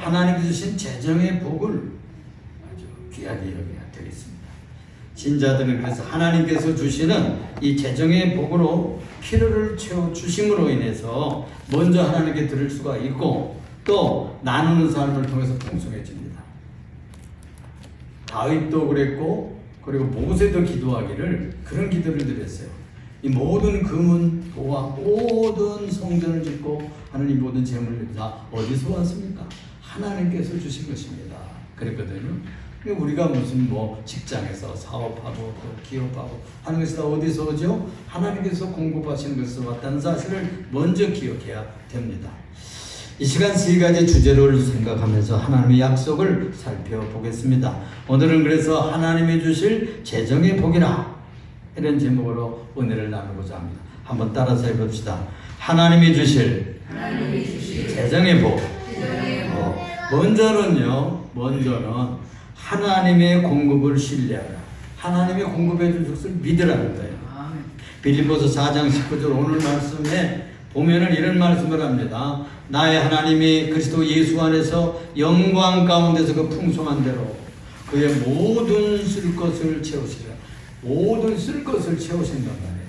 하나님께서 주신 재정의 복을 아주 귀하게 여겨야 되겠습니다. 신자들은 그래서 하나님께서 주시는 이 재정의 복으로 필요를 채워주심으로 인해서 먼저 하나님께 드릴 수가 있고 또 나누는 삶을 통해서 풍성해집니다. 다윗도 그랬고 그리고 모세도 기도하기를 그런 기도를 드렸어요. 이 모든 금은 도와 모든 성전을 짓고 하는 이 모든 재물을 다 어디서 왔습니까? 하나님께서 주신 것입니다. 그랬거든요. 우리가 무슨 직장에서 사업하고 또 기업하고 하는 것이 다 어디서 오죠? 하나님께서 공급하시는 것에서 왔다는 사실을 먼저 기억해야 됩니다. 이 시간 세 가지 주제를 생각하면서 하나님의 약속을 살펴보겠습니다. 오늘은 그래서 하나님이 주실 재정의 복이라 이런 제목으로 은혜를 나누고자 합니다. 한번 따라서 해봅시다. 하나님이 주실 재정의 복. 먼저는 하나님의 공급을 신뢰하라. 하나님의 공급해 줄 것을 믿으라는 거예요. 빌립보서 4장 19절 오늘 말씀에 보면은 이런 말씀을 합니다. 나의 하나님이 그리스도 예수 안에서 영광 가운데서 그 풍성한 대로 그의 모든 쓸 것을 채우시라. 모든 쓸 것을 채우신단 말이에요.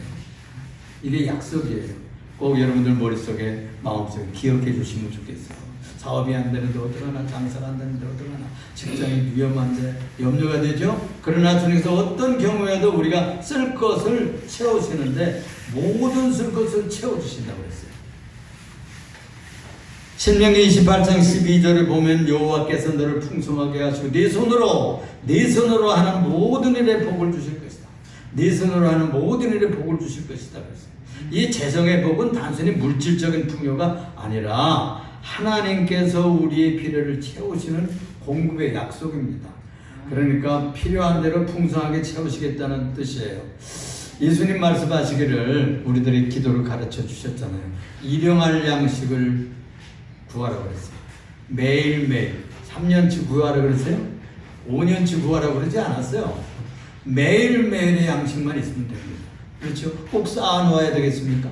이게 약속이에요. 꼭 여러분들 머릿속에 마음속에 기억해 주시면 좋겠어요. 사업이 안 되는데 어떡하나, 장사가 안 되는데 어떡하나, 직장이 위험한데 염려가 되죠. 그러나 주님께서 어떤 경우에도 우리가 쓸 것을 채우시는데 모든 쓸 것을 채워주신다고 했어요. 신명기 28장 12절을 보면 여호와께서 너를 풍성하게 하시고 네 손으로 하는 모든 일에 복을 주실 것이다. 네 손으로 하는 모든 일에 복을 주실 것이다. 그랬어요. 이 재정의 복은 단순히 물질적인 풍요가 아니라 하나님께서 우리의 필요를 채우시는 공급의 약속입니다. 그러니까 필요한 대로 풍성하게 채우시겠다는 뜻이에요. 예수님 말씀하시기를 우리들의 기도를 가르쳐 주셨잖아요. 일용할 양식을 구하라고 그랬어요. 매일매일 3년치 구하라고 그랬어요? 5년치 구하라고 그러지 않았어요. 매일매일의 양식만 있으면 됩니다. 그렇죠? 꼭 쌓아놓아야 되겠습니까?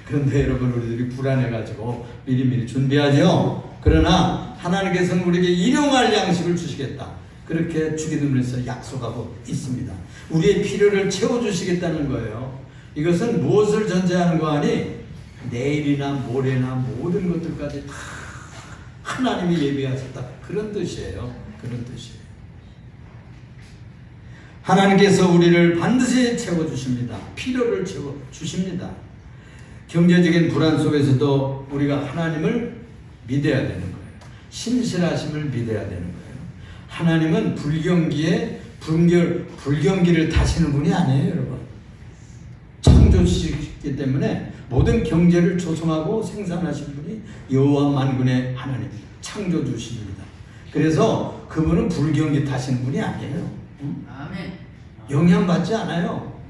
그런데 여러분 우리들이 불안해가지고 미리미리 준비하죠. 그러나 하나님께서는 우리에게 일용할 양식을 주시겠다. 그렇게 주기도문에서 약속하고 있습니다. 우리의 필요를 채워주시겠다는 거예요. 이것은 무엇을 전제하는 거 아니? 내일이나 모레나 모든 것들까지 다 하나님이 예비하셨다. 그런 뜻이에요. 그런 뜻이에요. 하나님께서 우리를 반드시 채워주십니다. 필요를 채워주십니다. 경제적인 불안 속에서도 우리가 하나님을 믿어야 되는 거예요. 신실하심을 믿어야 되는 거예요. 하나님은 불경기를 타시는 분이 아니에요, 여러분. 창조주시기 때문에 모든 경제를 조성하고 생산하신 분이 여호와 만군의 하나님, 창조주십니다. 그래서 그분은 불경기 타시는 분이 아니에요. 아멘. 영향받지 않아요.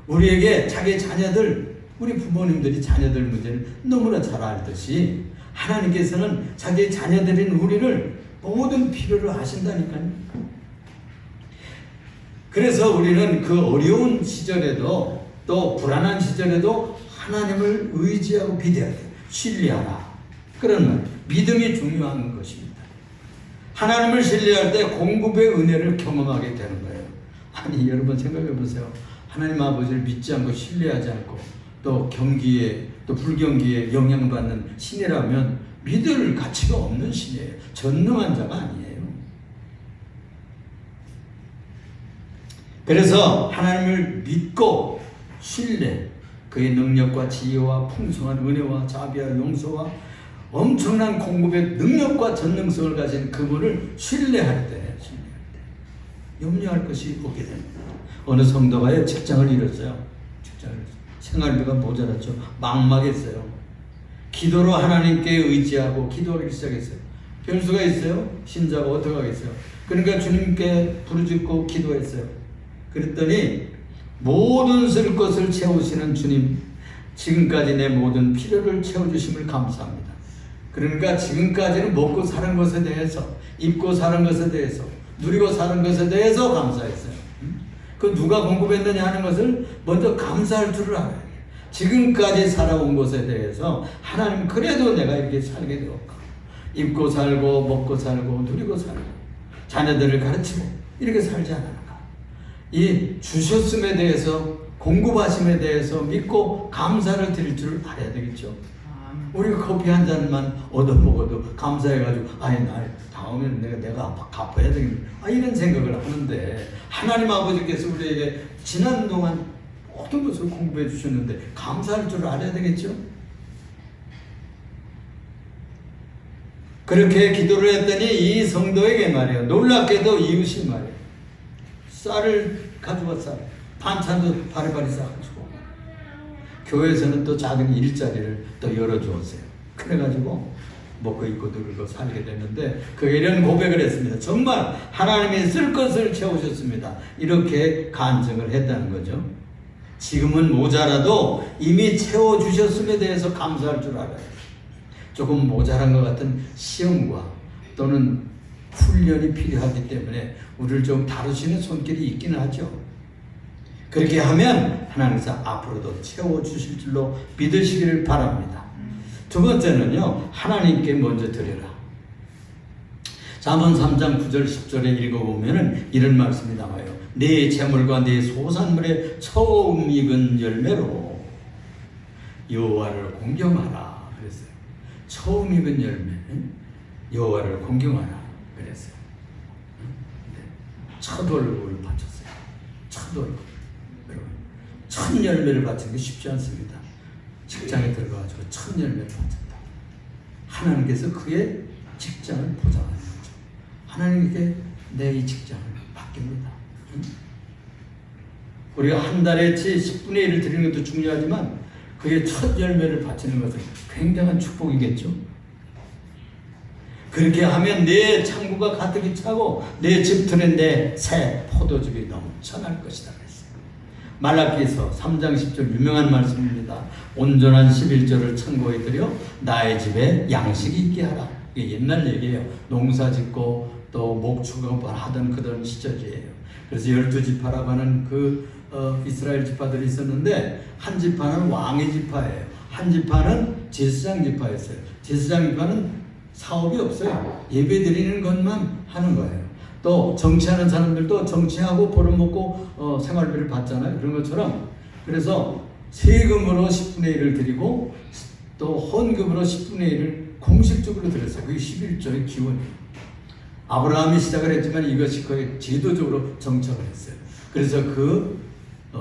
우리에게 자기 자녀들, 우리 부모님들이 자녀들 문제를 너무나 잘 알듯이 하나님께서는 자기 자녀들인 우리를 모든 필요를 아신다니까요. 그래서 우리는 그 어려운 시절에도 또 불안한 시절에도 하나님을 의지하고 믿어야 돼요. 신뢰하라. 그런 말. 믿음이 중요한 것입니다. 하나님을 신뢰할 때 공급의 은혜를 경험하게 되는 거예요. 아니 여러분 생각해 보세요. 하나님 아버지를 믿지 않고 신뢰하지 않고 또 경기에 또 불경기에 영향받는 신이라면 믿을 가치가 없는 신이에요. 전능한 자가 아니에요. 그래서 하나님을 믿고 신뢰, 그의 능력과 지혜와 풍성한 은혜와 자비와 용서와 엄청난 공급의 능력과 전능성을 가진 그분을 신뢰할 때 염려할 것이 없게 됩니다. 어느 성도가요 직장을 잃었어요. 생활비가 모자랐죠. 막막했어요. 기도로 하나님께 의지하고 기도하기 시작했어요. 변수가 있어요. 신자가 어떻게 하겠어요. 그러니까 주님께 부르짖고 기도했어요. 그랬더니 모든 쓸 것을 채우시는 주님, 지금까지 내 모든 필요를 채워주심을 감사합니다. 그러니까 지금까지는 먹고 사는 것에 대해서, 입고 사는 것에 대해서, 누리고 사는 것에 대해서 감사했어요. 그 누가 공급했느냐 하는 것을 먼저 감사할 줄을 알아요. 지금까지 살아온 것에 대해서 하나님 그래도 내가 이렇게 살게 되었고 입고 살고 먹고 살고 누리고 살고 자녀들을 가르치고 이렇게 살지 않았는가? 이 주셨음에 대해서 공급하심에 대해서 믿고 감사를 드릴 줄 알아야 되겠죠. 우리가 커피 한 잔만 얻어먹어도 감사해가지고 아이 날 다음에는 내가 갚아야 되겠네 이런 생각을 하는데 하나님 아버지께서 우리에게 지난 동안 모든 것을 공부해 주셨는데 감사할 줄 알아야 되겠죠. 그렇게 기도를 했더니 이 성도에게 말이에요. 놀랍게도 이웃이 말이에요. 쌀을 가져와 반찬도 바리바리 싸가지고 교회에서는 또 작은 일자리를 또 열어주었어요. 그래가지고 먹고 입고 누리고 살게 됐는데 그게 이런 고백을 했습니다. 정말 하나님이 쓸 것을 채우셨습니다. 이렇게 간증을 했다는 거죠. 지금은 모자라도 이미 채워주셨음에 대해서 감사할 줄 알아요. 조금 모자란 것 같은 시험과 또는 훈련이 필요하기 때문에 우리를 좀 다루시는 손길이 있기는 하죠. 그렇게 하면 하나님께서 앞으로도 채워주실 줄로 믿으시기를 바랍니다. 두 번째는요, 하나님께 먼저 드려라. 잠언 3장 9절 10절에 읽어보면 이런 말씀이 나와요. 네 재물과 네 소산물의 처음 익은 열매로 여호와를 공경하라 그랬어요. 처음 익은 열매 여호와를 공경하라 그랬어요. 첫 얼굴을 바쳤어요. 첫 얼굴. 첫 열매를 바치는 게 쉽지 않습니다. 직장에 들어가가지고 첫 열매를 바쳤다. 하나님께서 그의 직장을 보장하는 거죠. 하나님께 내 이 직장을 맡깁니다. 우리가 한 달에치 10분의 1을 드리는 것도 중요하지만 그의 첫 열매를 바치는 것은 굉장한 축복이겠죠. 그렇게 하면 내 창고가 가득히 차고 내 집터는 내 새 포도즙이 넘쳐날 것이다. 말라기서 3장 10절 유명한 말씀입니다. 온전한 11절을 창고에 들여 나의 집에 양식이 있게 하라. 이게 옛날 얘기예요. 농사 짓고 또 목축을 하던 그런 시절이에요. 그래서 12지파라고 하는 이스라엘 지파들이 있었는데 한 지파는 왕의 지파예요. 한 지파는 제사장 지파였어요. 제사장 지파는 사업이 없어요. 예배 드리는 것만 하는 거예요. 또 정치하는 사람들도 정치하고 벌어먹고 생활비를 받잖아요. 그런 것처럼 그래서 세금으로 10분의 1을 드리고 또 헌금으로 10분의 1을 공식적으로 드렸어요. 그게 11조의 기원이에요. 아브라함이 시작을 했지만 이것이 거의 제도적으로 정착을 했어요. 그래서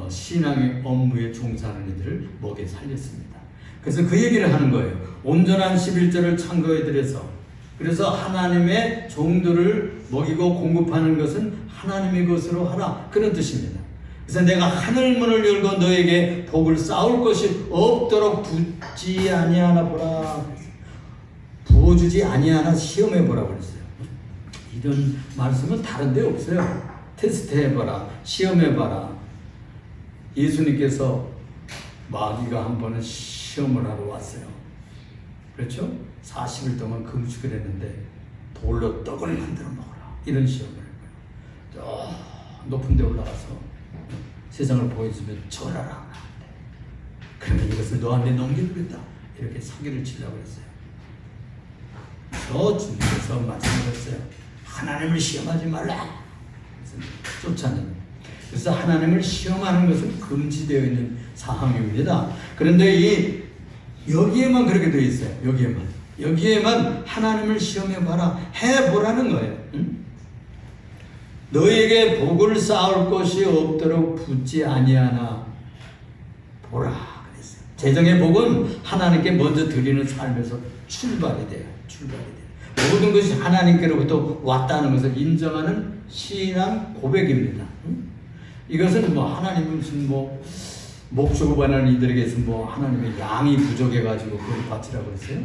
신앙의 업무에 종사하는 이들을 먹여 살렸습니다. 그래서 그 얘기를 하는 거예요. 온전한 11조를 창고에 들여서 그래서 하나님의 종들을 먹이고 공급하는 것은 하나님의 것으로 하라 그런 뜻입니다. 그래서 내가 하늘문을 열고 너에게 복을 쌓을 것이 없도록 붓지 아니하나 보라. 부어주지 아니하나 시험해 보라 그랬어요. 이런 말씀은 다른 데 없어요. 테스트해봐라, 시험해봐라. 예수님께서 마귀가 한 번은 시험을 하러 왔어요. 그렇죠? 40일 동안 금식을 했는데 돌로 떡을 만들어 먹어라. 이런 시험을 했고요. 높은 데 올라가서 세상을 보여주면 절하라. 그러면 이것을 너한테 넘겨주겠다. 이렇게 사기를 치려고 했어요. 저 주님께서 말씀하셨어요. 하나님을 시험하지 말라. 쫓아내는. 그래서 하나님을 시험하는 것은 금지되어 있는 사항입니다. 그런데 여기에만 그렇게 되어 있어요. 여기에만 하나님을 시험해봐라. 해보라는 거예요. 응? 너에게 복을 쌓을 것이 없도록 붓지 아니하나 보라 그랬어요. 재정의 복은 하나님께 먼저 드리는 삶에서 출발이 돼요. 모든 것이 하나님께로부터 왔다는 것을 인정하는 신앙 고백입니다. 응? 이것은 하나님은 무슨 목축업하는 이들에게서 하나님의 양이 부족해가지고 그걸 바치라고 했어요.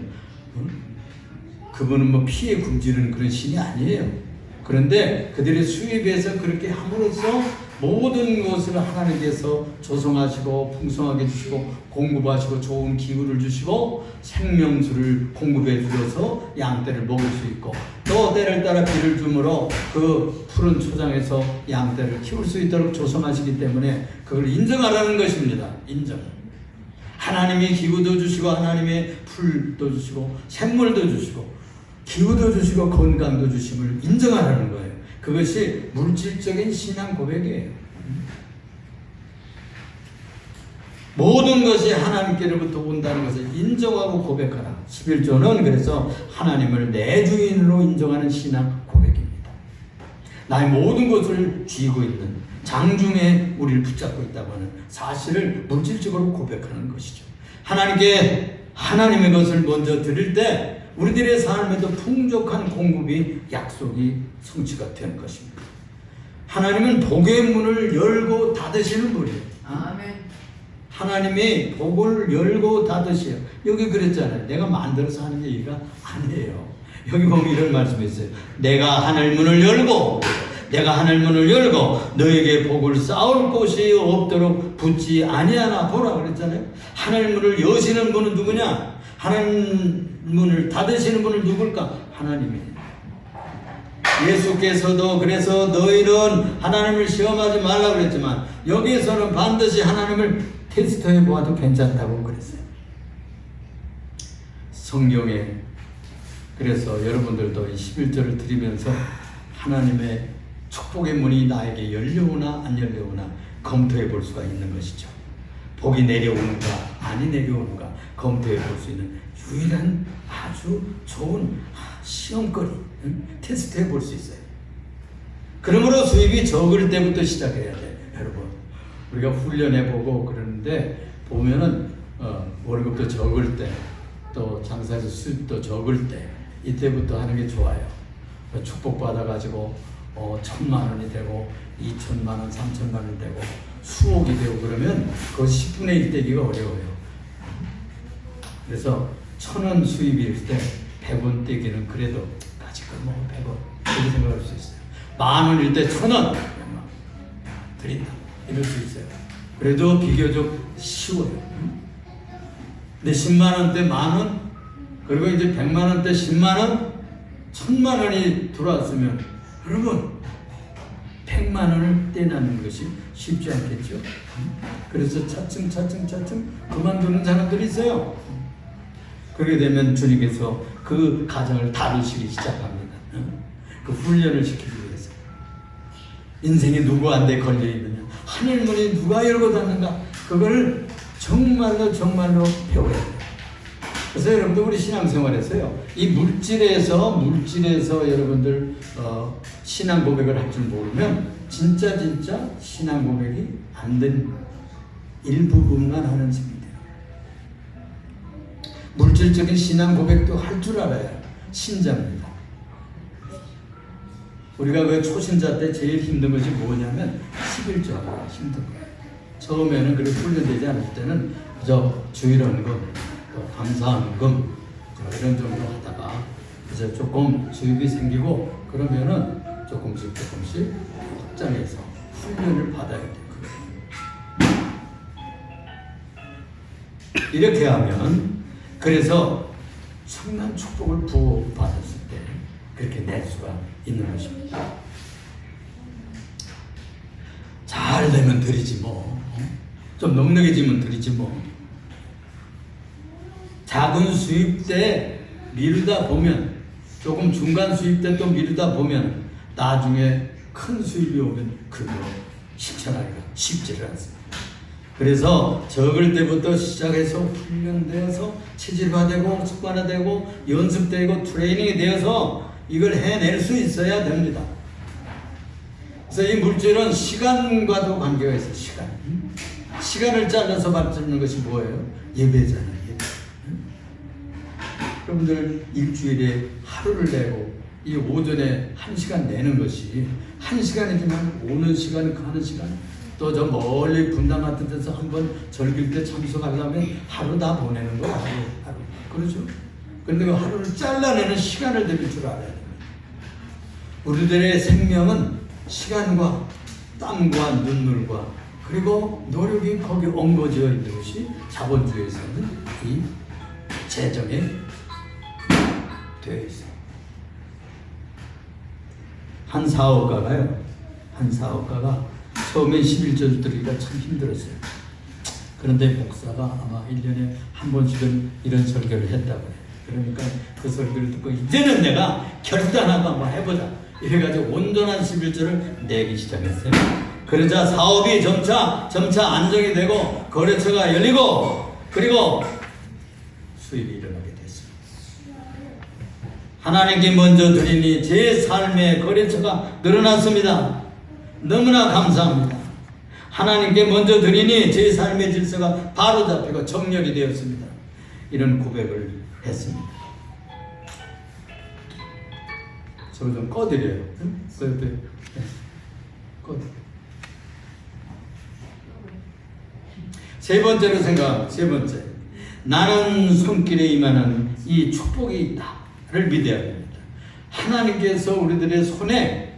그분은 피해 굶주리는 그런 신이 아니에요. 그런데 그들의 수입에서 그렇게 함으로써 모든 것을 하나님께서 조성하시고 풍성하게 주시고 공급하시고 좋은 기후를 주시고 생명수를 공급해 주셔서 양떼를 먹을 수 있고 또 때를 따라 비를 주므로 그 푸른 초장에서 양떼를 키울 수 있도록 조성하시기 때문에 그걸 인정하라는 것입니다. 인정. 하나님이 기후도 주시고 하나님의 풀도 주시고 샘물도 주시고 기후도 주시고 건강도 주심을 인정하라는 거예요. 그것이 물질적인 신앙 고백이에요. 모든 것이 하나님께로부터 온다는 것을 인정하고 고백하라. 11조는 그래서 하나님을 내 주인으로 인정하는 신앙 고백입니다. 나의 모든 것을 쥐고 있는 장중에 우리를 붙잡고 있다고 하는 사실을 물질적으로 고백하는 것이죠. 하나님께 하나님의 것을 먼저 드릴 때 우리들의 삶에도 풍족한 공급이 약속이 성취가 되는 것입니다. 하나님은 복의 문을 열고 닫으시는 분이에요. 아멘. 하나님이 복을 열고 닫으셔요. 여기 그랬잖아요. 내가 만들어서 하는 얘기가 아니에요. 여기 보면 이런 말씀이 있어요. 내가 하늘 문을 열고 너에게 복을 쌓을 곳이 없도록 붙지 아니하나 보라 그랬잖아요. 하늘 문을 여시는 분은 누구냐? 하늘 문을 닫으시는 분은 누굴까? 하나님이에요. 예수께서도 그래서 너희는 하나님을 시험하지 말라고 그랬지만 여기에서는 반드시 하나님을 테스트해 보아도 괜찮다고 그랬어요. 성경에 그래서 여러분들도 이 11절을 드리면서 하나님의 축복의 문이 나에게 열려오나 안 열려오나 검토해 볼 수가 있는 것이죠. 복이 내려오는가 아니 내려오는가 검토해 볼 수 있는 유일한 아주 좋은 시험거리, 테스트해 볼 수 있어요. 그러므로 수입이 적을 때부터 시작해야 돼. 여러분 우리가 훈련해보고 그러는데 보면은 월급도 적을 때 또 장사에서 수입도 적을 때 이때부터 하는 게 좋아요. 축복받아가지고 1,000만 원이 되고 2,000만 원, 3,000만 원 되고 수억이 되고 그러면 그것이 10분의 1 되기가 어려워요. 그래서 1,000원 수입일 때 100원 떼기는 그래도 아직은 100원 이렇게 생각할 수 있어요. 10,000원일 때 1,000원 드린다 이럴 수 있어요. 그래도 비교적 쉬워요. 근데 10만 원 때 10,000원 그리고 이제 100만 원 때 10만 원 1,000만 원이 들어왔으면 여러분 100만 원을 떼내는 것이 쉽지 않겠죠. 그래서 차츰 그만두는 사람들이 있어요. 그렇게 되면 주님께서 그 가정을 다루시기 시작합니다. 그 훈련을 시키기 위해서. 인생이 누구한테 걸려있느냐, 하늘문이 누가 열고 닫는가, 그거를 정말로 배워야 돼요. 그래서 여러분들 우리 신앙생활에서요, 이 물질에서 여러분들 신앙 고백을 할 줄 모르면 진짜 신앙 고백이 안 된 일부분만 하는 셈입니다. 물질적인 신앙 고백도 할 줄 알아야 신자입니다. 우리가 그 초신자 때 제일 힘든 것이 뭐냐면 11조가 힘든 거예요. 처음에는 그렇게 훈련되지 않을 때는 그저 주일헌금, 또 감사헌금 이런 정도 하다가 이제 조금 수입이 생기고 그러면은 조금씩 확장해서 훈련을 받아야 돼요. 이렇게 하면 그래서 성난 축복을 부어받았을 때 그렇게 낼 수가 있는 것입니다. 잘 되면 드리지 뭐. 좀 넉넉해지면 드리지 뭐. 작은 수입 때 미루다 보면, 조금 중간 수입 때 또 미루다 보면 나중에 큰 수입이 오면 그거 실천하기가 쉽지를 않습니다. 그래서 적을 때부터 시작해서 훈련되어서 체질화되고 습관화되고 연습되고 트레이닝이 되어서 이걸 해낼 수 있어야 됩니다. 그래서 이 물질은 시간과도 관계가 있어요. 시간을 잘라서 받는 것이 뭐예요? 예배잖아요. 예배. 여러분들 일주일에 하루를 내고 이 오전에 1시간 내는 것이 1시간이지만 오는 시간, 가는 시간, 또 저 멀리 분당 같은 데서 한번 절길 때 참석하려면 하루 다 보내는 거예요. 하루. 그렇죠? 그런데 그 하루를 잘라내는 시간을 드릴 줄 알아야 됩니다. 우리들의 생명은 시간과 땀과 눈물과 그리고 노력이 거기 엉거져 있는 것이 자본주의에서는 이 재정에 되어 있어요. 한 사업가가 처음에 11절 드리기가 참 힘들었어요. 그런데 목사가 아마 1년에 한 번씩은 이런 설교를 했다고 해요. 그러니까 그 소리를 듣고 이제는 내가 결단하고 한번 해보자. 이래가지고 온전한 11조를 내기 시작했어요. 그러자 사업이 점차 안정이 되고 거래처가 열리고 그리고 수입이 일어나게 됐습니다. 하나님께 먼저 드리니 제 삶의 거래처가 늘어났습니다. 너무나 감사합니다. 하나님께 먼저 드리니 제 삶의 질서가 바로 잡히고 정렬이 되었습니다. 이런 고백을 했습니다. 저거 좀 꺼드려요. 응? 꺼. 세 번째, 나는 손길에 임하는 이 축복이 있다를 믿어야 됩니다. 하나님께서 우리들의 손에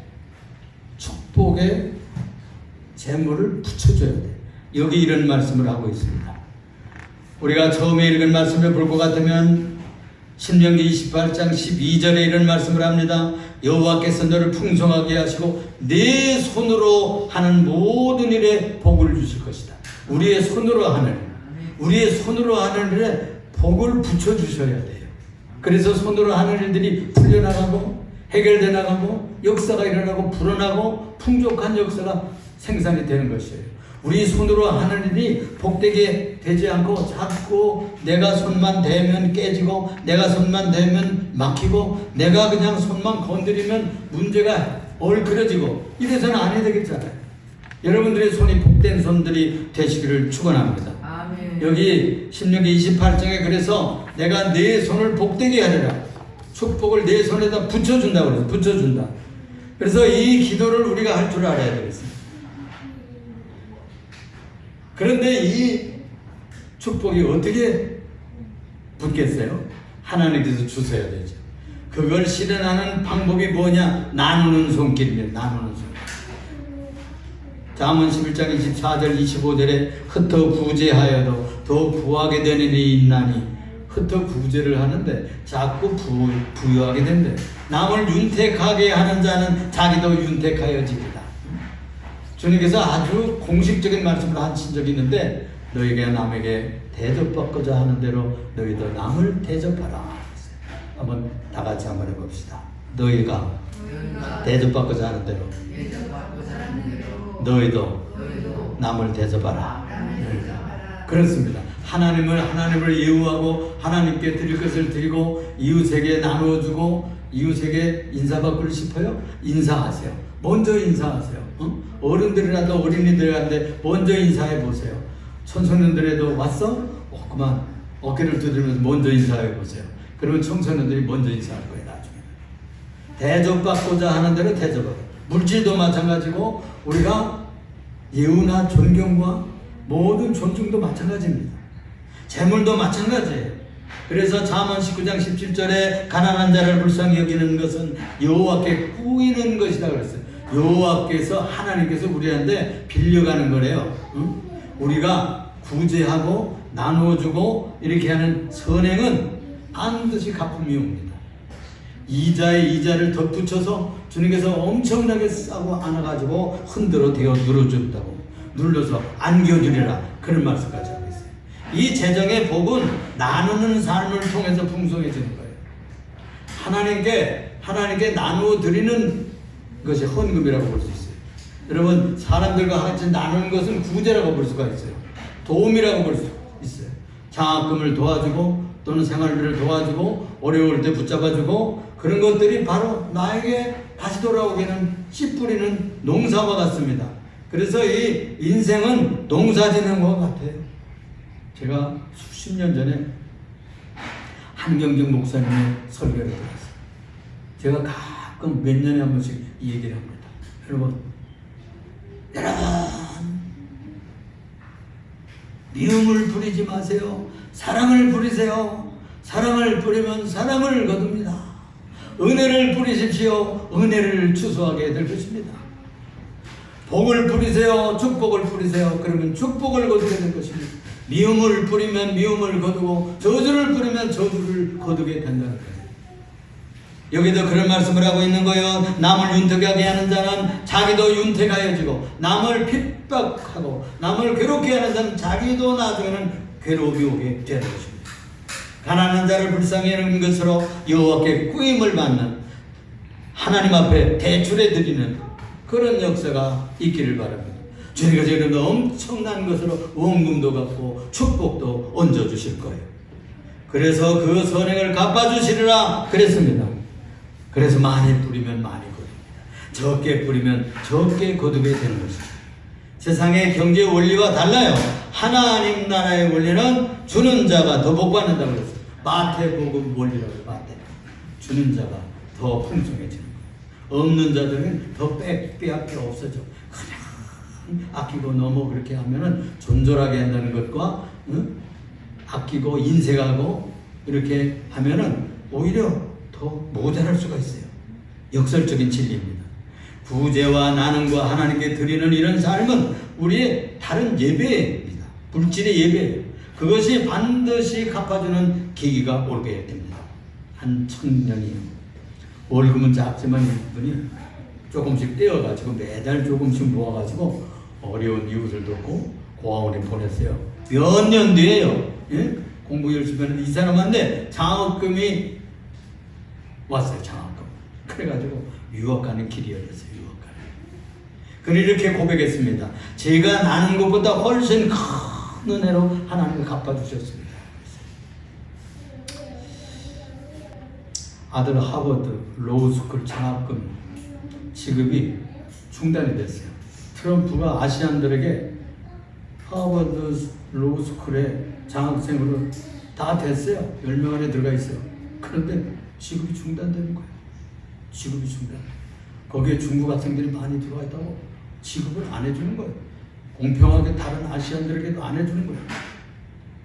축복의 재물을 붙여줘야 돼요. 여기 이런 말씀을 하고 있습니다. 우리가 처음에 읽은 말씀을 볼 것 같으면 신명기 28장 12절에 이런 말씀을 합니다. 여호와께서 너를 풍성하게 하시고 네 손으로 하는 모든 일에 복을 주실 것이다. 우리의 손으로 하는 일에 복을 붙여주셔야 돼요. 그래서 손으로 하는 일들이 풀려나가고 해결돼 나가고 역사가 일어나고 불어나고 풍족한 역사가 생산이 되는 것이에요. 우리 손으로 하는 일이 복되게 되지 않고 자꾸 내가 손만 대면 깨지고 내가 손만 대면 막히고 내가 그냥 손만 건드리면 문제가 얼그러지고 이래서는 안 해야 되겠잖아요. 여러분들의 손이 복된 손들이 되시기를 축원합니다. 아멘. 여기 신명기 28장에 그래서 내가 내 손을 복되게 하리라. 축복을 내 손에다 붙여준다고 그래서 붙여준다. 그래서 이 기도를 우리가 할 줄 알아야 되겠습니다. 그런데 이 축복이 어떻게 붙겠어요? 하나님께서 주셔야 되죠. 그걸 실현하는 방법이 뭐냐? 나누는 손길이에요. 나누는 손길. 잠언 11장 24절 25절에 흩어 구제하여도 더 부하게 되는 일이 있나니 흩어 구제를 하는데 자꾸 부유하게 된대. 남을 윤택하게 하는 자는 자기도 윤택하여지리라. 주님께서 아주 공식적인 말씀을 하신 적이 있는데 너희가 남에게 대접받고자 하는 대로 너희도 남을 대접하라. 한번 다 같이 한번 해봅시다. 너희가 대접받고자 하는 대로 너희도 남을 대접하라. 그렇습니다. 하나님을 예우하고 하나님께 드릴 것을 드리고 이웃에게 나누어주고 이웃에게 인사받고 싶어요? 인사하세요. 먼저 인사하세요. 어른들이라도 어린이들한테 먼저 인사해 보세요. 청소년들에도 왔어? 그만 어깨를 두드리면서 먼저 인사해 보세요. 그러면 청소년들이 먼저 인사할 거예요. 나중에 대접받고자 하는 대로 대접하고 물질도 마찬가지고 우리가 예우나 존경과 모든 존중도 마찬가지입니다. 재물도 마찬가지예요. 그래서 잠언 19장 17절에 가난한 자를 불쌍히 여기는 것은 여호와께 꾸이는 것이다 그랬어요. 여호와께서 하나님께서 우리한테 빌려가는 거래요. 응? 우리가 구제하고 나누어주고 이렇게 하는 선행은 반드시 갚음이 옵니다. 이자에 이자를 덧붙여서 주님께서 엄청나게 싸고 안아가지고 흔들어 대어 눌러준다고 눌러서 안겨주리라 그런 말씀까지 하고 있어요. 이 재정의 복은 나누는 삶을 통해서 풍성해지는 거예요. 하나님께 나누어 드리는 것이 헌금이라고 볼 수 있어요. 여러분 사람들과 같이 나누는 것은 구제라고 볼 수가 있어요. 도움이라고 볼 수 있어요. 장학금을 도와주고 또는 생활비를 도와주고 어려울 때 붙잡아주고 그런 것들이 바로 나에게 다시 돌아오게는 씨 뿌리는 농사와 같습니다. 그래서 이 인생은 농사짓는 것 같아요. 제가 수십 년 전에 한경직 목사님의 설교를 들었어요. 제가 가끔 몇 년에 한 번씩 이 얘기를 합니다. 여러분 미움을 부리지 마세요. 사랑을 부리세요. 사랑을 부리면 사랑을 거둡니다. 은혜를 부리십시오. 은혜를 추수하게 될 것입니다. 복을 부리세요. 축복을 부리세요. 그러면 축복을 거두게 될 것입니다. 미움을 부리면 미움을 거두고 저주를 부리면 저주를 거두게 된다는 거예요. 여기도 그런 말씀을 하고 있는 거예요. 남을 윤택하게 하는 자는 자기도 윤택하여지고 남을 핍박하고 남을 괴롭게 하는 자는 자기도 나중에는 괴로움이 오게 되는 것입니다. 가난한 자를 불쌍히 여기는 것으로 여호와께 꾸임을 받는, 하나님 앞에 대출해 드리는 그런 역사가 있기를 바랍니다. 주님께서 이런 엄청난 것으로 원금도 갚고 축복도 얹어 주실 거예요. 그래서 그 선행을 갚아주시리라 그랬습니다. 그래서 많이 뿌리면 많이 거둡니다. 적게 뿌리면 적게 거두게 되는 것입니다. 세상의 경제 원리와 달라요. 하나님 나라의 원리는 주는 자가 더 복받는다고 그랬어요. 마태복음 원리라고 해요. 마태. 주는 자가 더 풍성해지는 거예요. 없는 자들은 더 빼앗겨 없어져. 그냥 아끼고 너무 그렇게 하면은 존졸하게 한다는 것과, 아끼고 인색하고 이렇게 하면은 오히려 더 모자랄 수가 있어요. 역설적인 진리입니다. 구제와 나눔과 하나님께 드리는 이런 삶은 우리의 다른 예배입니다. 물질의 예배예요. 그것이 반드시 갚아주는 계기가 오게 됩니다. 한 청년이 월급은 작지만 이분이 조금씩 떼어가지고 매달 조금씩 모아가지고 어려운 이웃을 돕고 고아원에 보냈어요. 몇 년 뒤에요. 예? 공부 열심히 하는데 이 사람한테 장학금이 왔어요. 장학금. 그래가지고 유학 가는 길이 열렸어요. 유학 가는. 그는 이렇게 고백했습니다. 제가 나는 것보다 훨씬 큰 은혜로 하나님을 갚아주셨습니다. 아들 하버드 로우스쿨 장학금 지급이 중단이 됐어요. 트럼프가 아시안들에게 하버드 로우스쿨에 장학생으로 다 됐어요. 10명 안에 들어가 있어요. 그런데 지급이 중단되는 거예요. 지급이 중단. 거기에 중국 학생들이 많이 들어와 있다고 지급을 안 해주는 거예요. 공평하게 다른 아시안들에게도 안 해주는 거예요.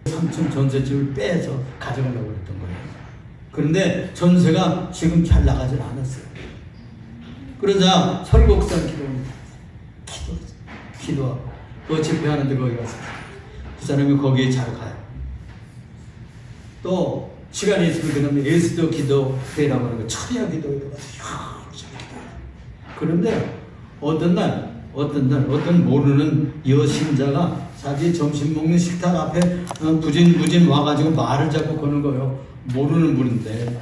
3층 전세집을 빼서 가져가려고 했던 거예요. 그런데 전세가 지금 잘 나가질 않았어요. 그러자 설국산 기도하고 그 집회하는데 거기 가서 그 사람이 거기에 잘 가요. 또 시간이 있으면 그 다음에 에스더 기도회라고 하는 거 철야 기도회에 가서 그런데 어떤 모르는 여신자가 자기 점심 먹는 식탁 앞에 부진 와가지고 말을 자꾸 거는 거예요. 모르는 분인데.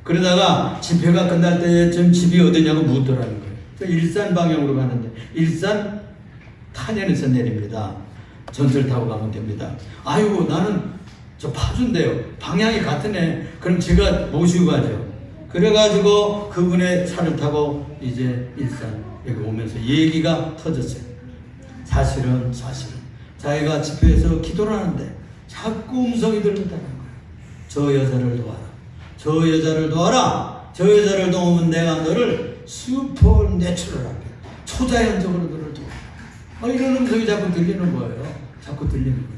그러다가 집회가 끝날 때쯤 집이 어디냐고 묻더라는 거예요. 일산 방향으로 가는데 일산 탄현에서 내립니다. 전철 타고 가면 됩니다. 아이고 나는 저 파주인데요. 방향이 같으네. 그럼 제가 모시고 가죠. 그래가지고 그분의 차를 타고 이제 일산 여기 오면서 얘기가 터졌어요. 사실은 자기가 집회에서 기도를 하는데 자꾸 음성이 들린다는 거예요. 저 여자를 도와라. 저 여자를 도와라. 저 여자를 도우면 내가 너를 슈퍼내추럴하게 초자연적으로 너를 도와라. 이런 음성이 자꾸 들리는 거예요. 자꾸 들리는 거예요.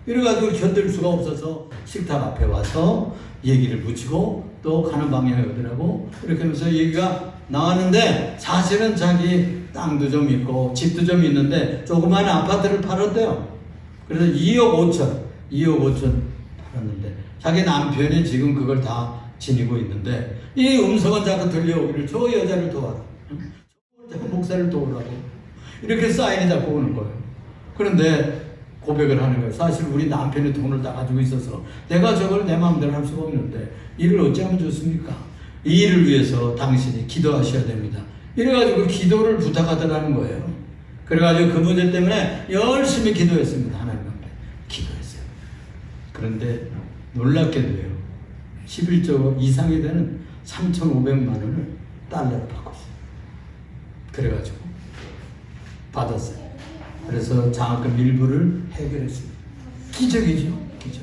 이래가지고 견딜 수가 없어서 식탁 앞에 와서 얘기를 붙이고 또 가는 방향이 어디라고 이렇게 하면서 얘기가 나왔는데 사실은 자기 땅도 좀 있고 집도 좀 있는데 조그마한 아파트를 팔았대요. 그래서 2억 5천 팔았는데 자기 남편이 지금 그걸 다 지니고 있는데 이 음성은 자꾸 들려오기를 저 여자를 도와라. 저 목사를 도우라고 이렇게 사인이 자꾸 오는 거예요. 그런데 고백을 하는 거예요. 사실 우리 남편이 돈을 다 가지고 있어서 내가 저걸 내 마음대로 할 수가 없는데 이를 어찌하면 좋습니까? 이 일을 위해서 당신이 기도하셔야 됩니다. 이래가지고 기도를 부탁하더라는 거예요. 그래가지고 그 문제 때문에 열심히 기도했습니다. 하나님 앞에 기도했어요. 그런데 놀랍게도요. 11조 이상이 되는 3,500만 원을 달러로 바꿨어요. 그래가지고 받았어요. 그래서 장학금 일부를 해결했습니다. 기적이죠. 기적.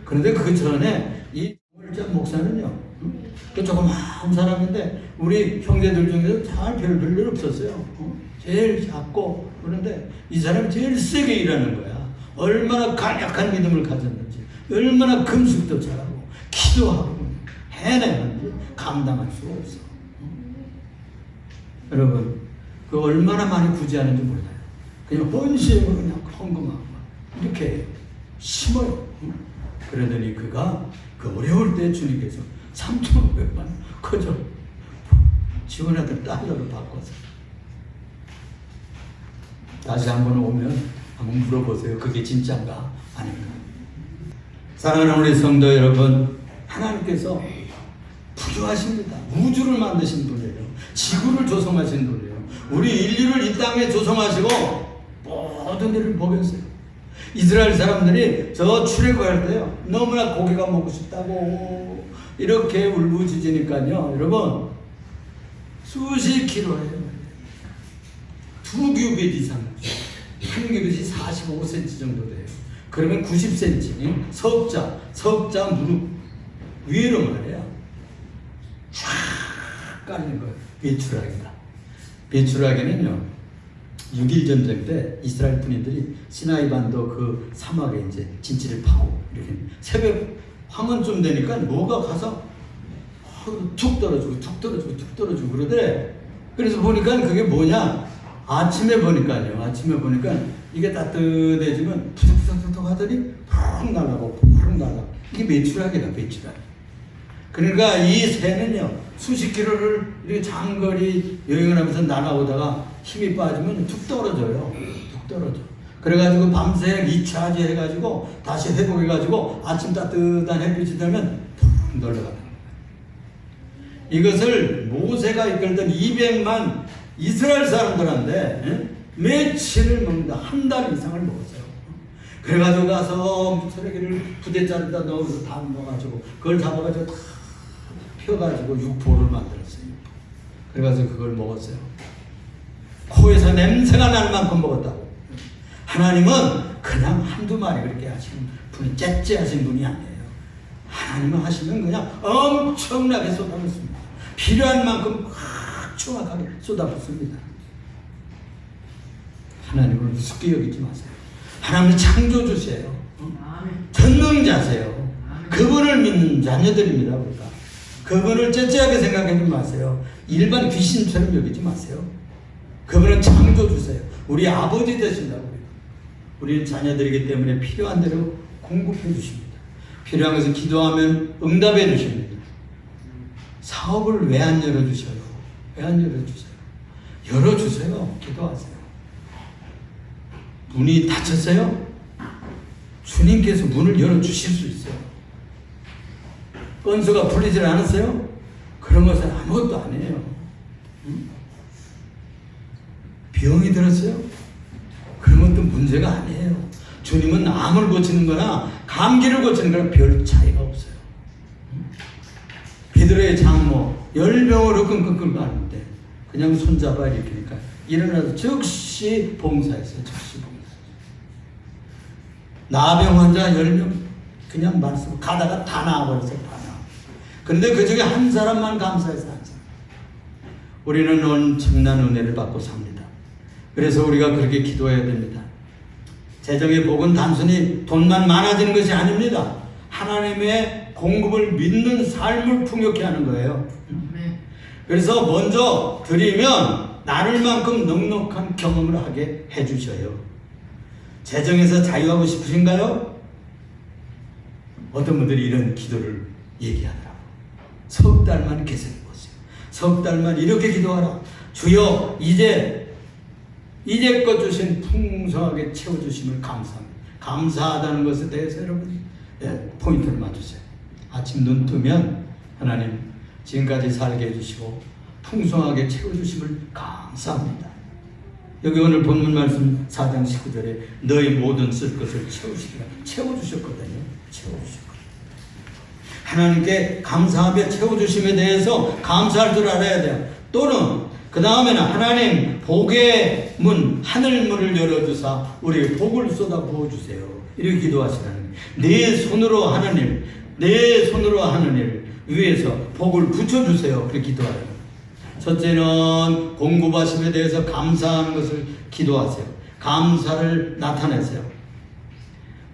그런데 그 전에 이 월자 목사는요. 그 조그마한 사람인데 우리 형제들 중에서 잘 별일 없었어요. 제일 작고 그런데 이 사람이 제일 세게 일하는 거야. 얼마나 강력한 믿음을 가졌는지 얼마나 금식도 잘하고 기도하고 해내는지 감당할 수가 없어. 여러분 그 얼마나 많이 구제하는지 몰라요. 그냥 헌신으로 그냥 헌금하고 이렇게 심어요. 그러더니 그가 그 어려울 때 주님께서 3,500만 그저 지원하던 달러로 바꿔서 다시 한번 오면 한번 물어보세요. 그게 진짜인가 아닌가. 사랑하는 우리 성도 여러분, 하나님께서 부유하십니다. 우주를 만드신 분이에요. 지구를 조성하신 분이에요. 우리 인류를 이 땅에 조성하시고 모든 일을 먹였어요. 이스라엘 사람들이 저 출애굽할 때요, 너무나 고기가 먹고 싶다고 이렇게 울부짖으니까요, 여러분 수십 킬로예요. 2규빗 이상, 한 규빗이 45cm 정도 돼요. 그러면 90cm, 석자 무릎 위로 말이야. 쫙 깔린 거예요. 배추라기가. 배추라기는요, 6.1 전쟁 때 이스라엘 군인들이 시나이 반도 그 사막에 이제 진지를 파고 이렇게 새벽 황혼쯤 되니까 뭐가 가서 툭 떨어지고 그러더래. 그래서 보니까 그게 뭐냐? 아침에 보니까 이게 따뜻해지면 푸석푸석 하더니 푹 날아가고 이게 배추락이다. 그러니까 이 새는요, 수십 킬로를 이렇게 장거리 여행을 하면서 날아오다가 힘이 빠지면 툭 떨어져요. 그래가지고 밤새 리차지 해가지고 다시 회복해가지고 아침 따뜻한 햇빛이 되면 푹 놀러가는 거예요. 이것을 모세가 이끌던 200만 이스라엘 사람들한테 며칠을 먹는다. 한 달 이상을 먹었어요. 그래가지고 가서 쓰레기를 부대짜리다 넣어서 다 넣어가지고 그걸 잡아가지고 다 펴가지고 육포를 만들었어요. 그래가지고 그걸 먹었어요. 코에서 냄새가 날 만큼 먹었다고. 하나님은 그냥 한두 마리 그렇게 하시는 분이 째째하신 분이 아니에요. 하나님은 하시면 그냥 엄청나게 쏟아붓습니다. 필요한 만큼 정확하게 쏟아붓습니다. 하나님을 우습게 여기지 마세요. 하나님은 창조주세요. 전능자세요. 그분을 믿는 자녀들입니다. 우리가 그분을 째째하게 생각하지 마세요. 일반 귀신처럼 여기지 마세요. 그분은 창조주세요. 우리 아버지 되신다고. 우리는 자녀들이기 때문에 필요한 대로 공급해 주십니다. 필요한 것은 기도하면 응답해 주십니다. 사업을 왜 안 열어주셔요? 열어주세요. 기도하세요. 문이 닫혔어요? 주님께서 문을 열어주실 수 있어요. 건수가 풀리질 않았어요? 그런 것은 아무것도 아니에요. 병이 들었어요? 그런 것도 문제가 아니에요. 주님은 암을 고치는 거나 감기를 고치는 거나 별 차이가 없어요. 베드로의 장모 10명으로 끙끙 앓는데 그냥 손잡아 일으키니까 일어나서 즉시 봉사했어요. 나병 환자 10명 그냥 말씀 가다가 다 나와버렸어요. 그런데 그 중에 한 사람만 감사해서 한 사람. 우리는 엄청난 은혜를 받고 삽니다. 그래서 우리가 그렇게 기도해야 됩니다. 재정의 복은 단순히 돈만 많아지는 것이 아닙니다. 하나님의 공급을 믿는 삶을 풍요케 하는 거예요. 그래서 먼저 드리면 나눌 만큼 넉넉한 경험을 하게 해주셔요. 재정에서 자유하고 싶으신가요? 어떤 분들이 이런 기도를 얘기하더라고요. 석 달만 계속해보세요. 석 달만 이렇게 기도하라. 주여 이제껏 주신 풍성하게 채워주심을 감사합니다. 감사하다는 것에 대해서 여러분 포인트를 맞추세요. 아침 눈 뜨면 하나님 지금까지 살게 해주시고 풍성하게 채워주심을 감사합니다. 여기 오늘 본문 말씀 4장 19절에 너희 모든 쓸 것을 채우시리라. 채워주셨거든요. 하나님께 감사하며 채워주심에 대해서 감사할 줄 알아야 돼요. 또는 그 다음에는 하나님 복의 문 하늘문을 열어주사 우리에게 복을 쏟아 부어주세요. 이렇게 기도하시라는 내 손으로 하는 일 위에서 복을 붙여주세요. 그렇게 기도하래요. 첫째는 공급하심에 대해서 감사하는 것을 기도하세요. 감사를 나타내세요.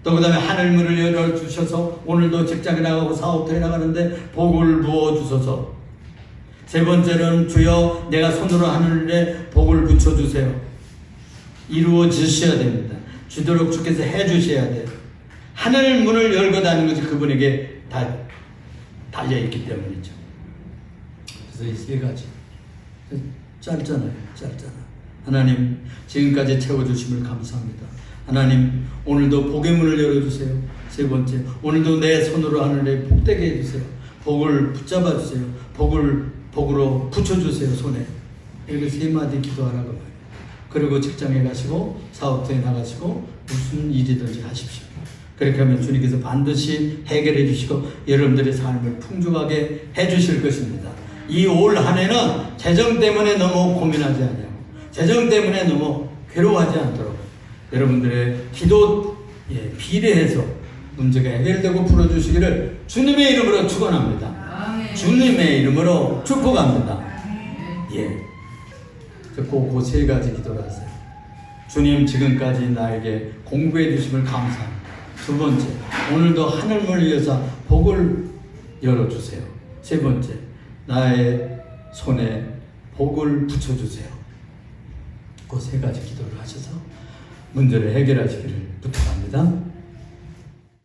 또 그 다음에 하늘문을 열어주셔서 오늘도 직장에 나가고 사업터에 나가는데 복을 부어주소서. 세 번째는 주여 내가 손으로 하는 일에 복을 붙여주세요. 이루어지셔야 됩니다. 주도록 주께서 해주셔야 돼요. 하늘문을 열고다니는 것이 그분에게 다 달려있기 때문이죠. 그래서 이 세 가지 짧잖아. 하나님 지금까지 채워주심을 감사합니다. 하나님 오늘도 복의 문을 열어주세요. 세 번째, 오늘도 내 손으로 하늘에 복되게 해주세요. 복을 붙잡아 주세요. 복으로 붙여주세요, 손에. 이렇게 세 마디 기도하라고 말이에요. 그리고 직장에 가시고 사업터에 나가시고 무슨 일이든지 하십시오. 그렇게 하면 주님께서 반드시 해결해 주시고 여러분들의 삶을 풍족하게 해 주실 것입니다. 이 올 한 해는 재정 때문에 너무 고민하지 않냐고, 재정 때문에 너무 괴로워하지 않도록 여러분들의 기도에 비례해서 문제가 해결되고 풀어주시기를 주님의 이름으로 축원합니다. 주님의 이름으로 축복합니다. 예, 그 세 가지 기도를 하세요. 주님, 지금까지 나에게 공부해 주심을 감사합니다. 두 번째, 오늘도 하늘문을 여사 복을 열어주세요. 세 번째, 나의 손에 복을 붙여주세요. 그 세 가지 기도를 하셔서 문제를 해결하시기를 부탁합니다.